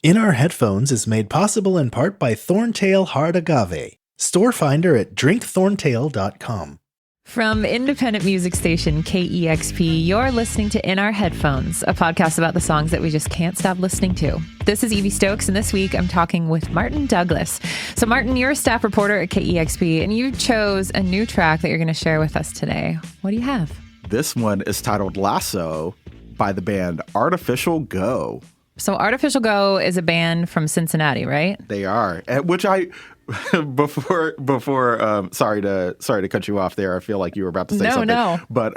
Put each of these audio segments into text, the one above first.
In Our Headphones is made possible in part by Thorntail Hard Agave. Store finder at drinkthorntail.com. From independent music station KEXP, you're listening to In Our Headphones, a podcast about the songs that we just can't stop listening to. This is Evie Stokes, and this week I'm talking with Martin Douglas. So Martin, you're a staff reporter at KEXP, and you chose a new track that you're going to share with us today. What do you have? This one is titled Lasso by the band Artificial Go. So Artificial Go is a band from Cincinnati, right? They are, which I before sorry to cut you off there. I feel like you were about to say something. No. But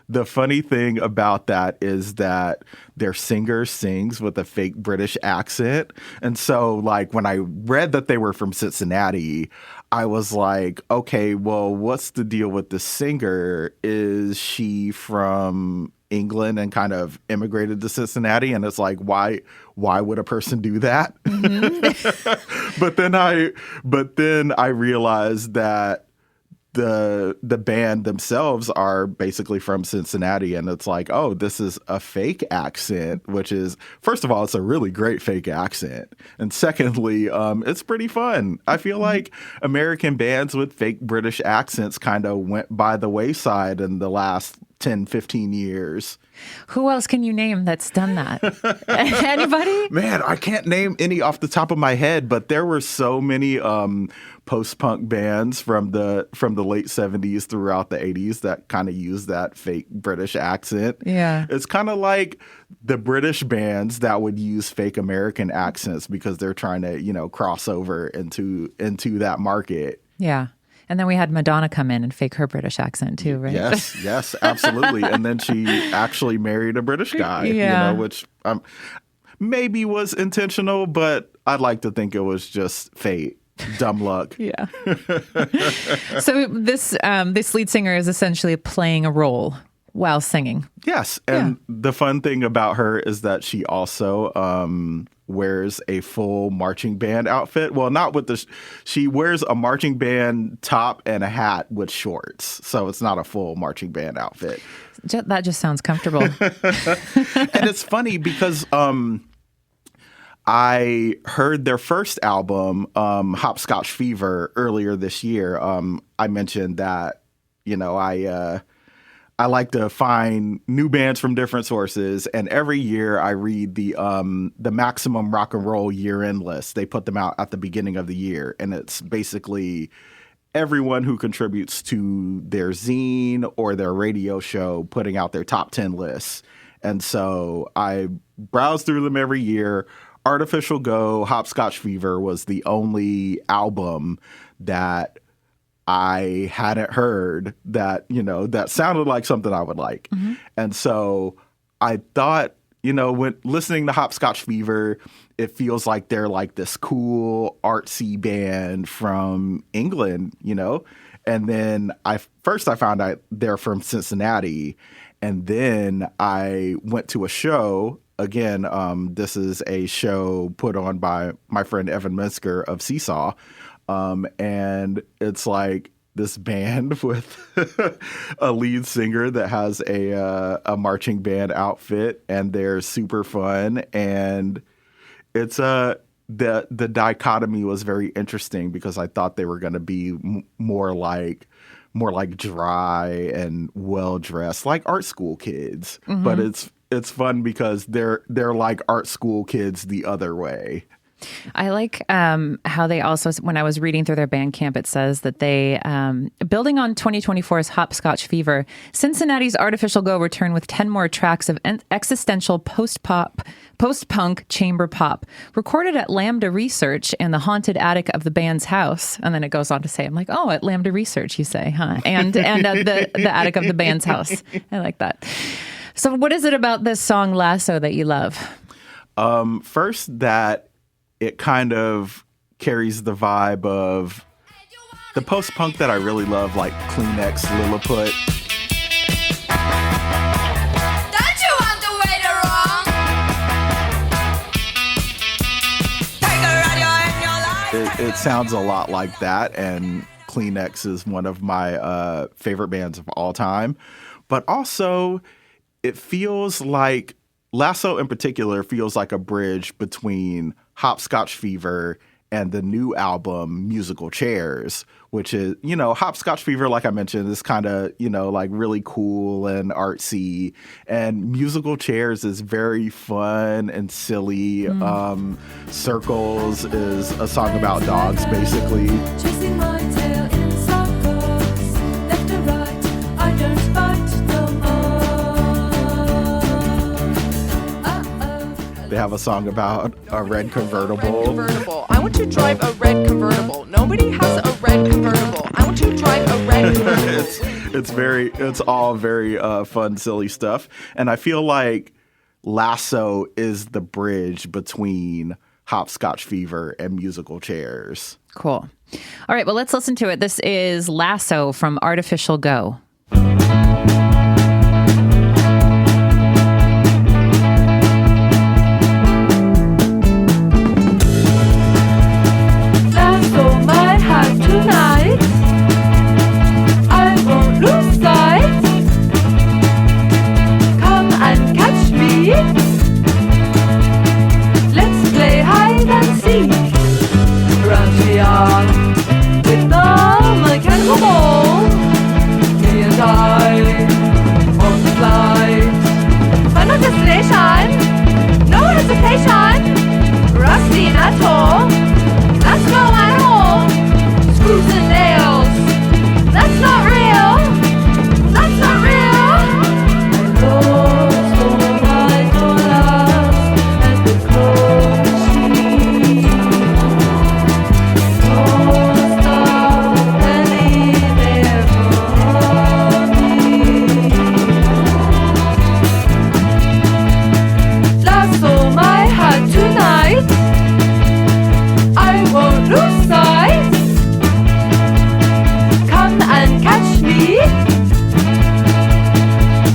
the funny thing about that is that their singer sings with a fake British accent. And so like when I read that they were from Cincinnati, I was like, okay, well, what's the deal with the singer? Is she from England and kind of immigrated to Cincinnati? And it's like, why would a person do that? Mm-hmm. but then I realized that the band themselves are basically from Cincinnati, and it's like, oh, this is a fake accent, which is, first of all, it's a really great fake accent, and secondly, it's pretty fun. I feel like American bands with fake British accents kind of went by the wayside in the last 10, 15 years. Who else can you name that's done that? Anybody? Man, I can't name any off the top of my head, but there were so many post-punk bands from the late 70s throughout the 80s that kind of used that fake British accent. Yeah. It's kind of like the British bands that would use fake American accents because they're trying to, cross over into that market. Yeah. And then we had Madonna come in and fake her British accent too, right? Yes, absolutely. And then she actually married a British guy, which maybe was intentional, but I'd like to think it was just fate. Dumb luck. Yeah. So this lead singer is essentially playing a role while singing. Yes. And the fun thing about her is that she also wears a full marching band outfit. Well, not with she wears a marching band top and a hat with shorts. So it's not a full marching band outfit. That just sounds comfortable. And it's funny because I heard their first album, Hopscotch Fever, earlier this year. I mentioned that, I like to find new bands from different sources, and every year I read the Maximum Rock and Roll year-end list. They put them out at the beginning of the year, and it's basically everyone who contributes to their zine or their radio show putting out their top 10 lists. And so I browse through them every year. Artificial Go, Hopscotch Fever was the only album that I hadn't heard that, that sounded like something I would like. Mm-hmm. And so I thought, when listening to Hopscotch Fever, it feels like they're like this cool artsy band from England, And then I found out they're from Cincinnati. And then I went to a show. Again, this is a show put on by my friend Evan Minsker of Seesaw. And it's like this band with a lead singer that has a marching band outfit, and they're super fun. And it's the dichotomy was very interesting because I thought they were going to be more like dry and well dressed, like art school kids. Mm-hmm. But it's fun because they're like art school kids the other way. I like how they also, when I was reading through their Bandcamp, it says that they, building on 2024's Hopscotch Fever, Cincinnati's Artificial Go return with 10 more tracks of existential post-punk chamber pop, recorded at Lambda Research in the haunted attic of the band's house. And then it goes on to say, I'm like, oh, at Lambda Research, you say, huh? And the attic of the band's house. I like that. So what is it about this song Lasso that you love? First, that it kind of carries the vibe of the post-punk that I really love, like Kleenex, Lilliput. Don't you want to wait around? Take a radio in your life. It sounds a lot like that, and Kleenex is one of my favorite bands of all time. But also, it feels like Lasso in particular feels like a bridge between Hopscotch Fever and the new album Musical Chairs, which is, Hopscotch Fever, like I mentioned, is kind of, like really cool and artsy. And Musical Chairs is very fun and silly. Circles is a song about dogs, basically. Chasing my tail in circles, left to right, I don't bite no more. They have a song about a red convertible. Convertible. I want to drive a red convertible. Nobody has a red convertible. I want to drive a red convertible. It's all very fun, silly stuff. And I feel like Lasso is the bridge between Hopscotch Fever and Musical Chairs. Cool. All right, well, let's listen to it. This is Lasso from Artificial Go. Lasso my heart tonight, I won't lose sight. Come and catch me, let's play hide and seek. Around the yard with the mechanical ball, me and I on the flight. Final destination, no hesitation. Rusty at all, that's no animal. Screws and nails, that's not real. That's not real. I lost all my dollars at the close sheet. Lost a penny there for me. Lasso my heart tonight, I won't lose sight. Come and catch me,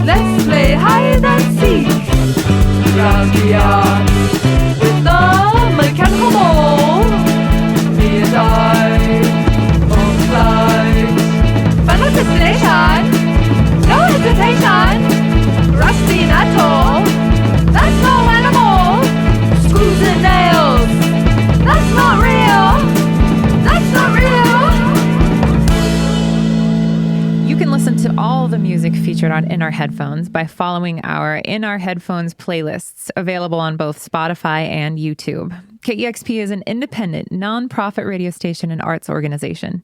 let's play hide and seek. Round the yard with the mechanical ball, me and I on flight. Final destination, no hesitation. Rusty at all, that's no animal. Screws and nails, that's not real. That's not real. You can listen to all the music featured on In Our Headphones by following our In Our Headphones playlists, available on both Spotify and YouTube. KEXP is an independent, nonprofit radio station and arts organization.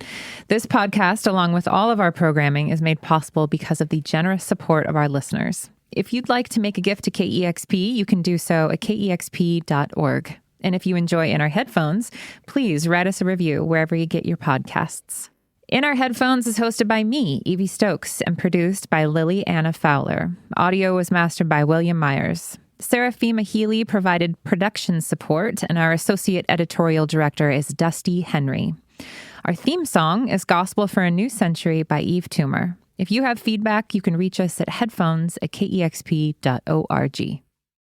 This podcast, along with all of our programming, is made possible because of the generous support of our listeners. If you'd like to make a gift to KEXP, you can do so at kexp.org. And if you enjoy In Our Headphones, please write us a review wherever you get your podcasts. In Our Headphones is hosted by me, Evie Stokes, and produced by Lilly Anna Fowler. Audio was mastered by William Myers. Serafima Healy provided production support, and our associate editorial director is Dusty Henry. Our theme song is Gospel for a New Century by Eve Toomer. If you have feedback, you can reach us at headphones@kexp.org.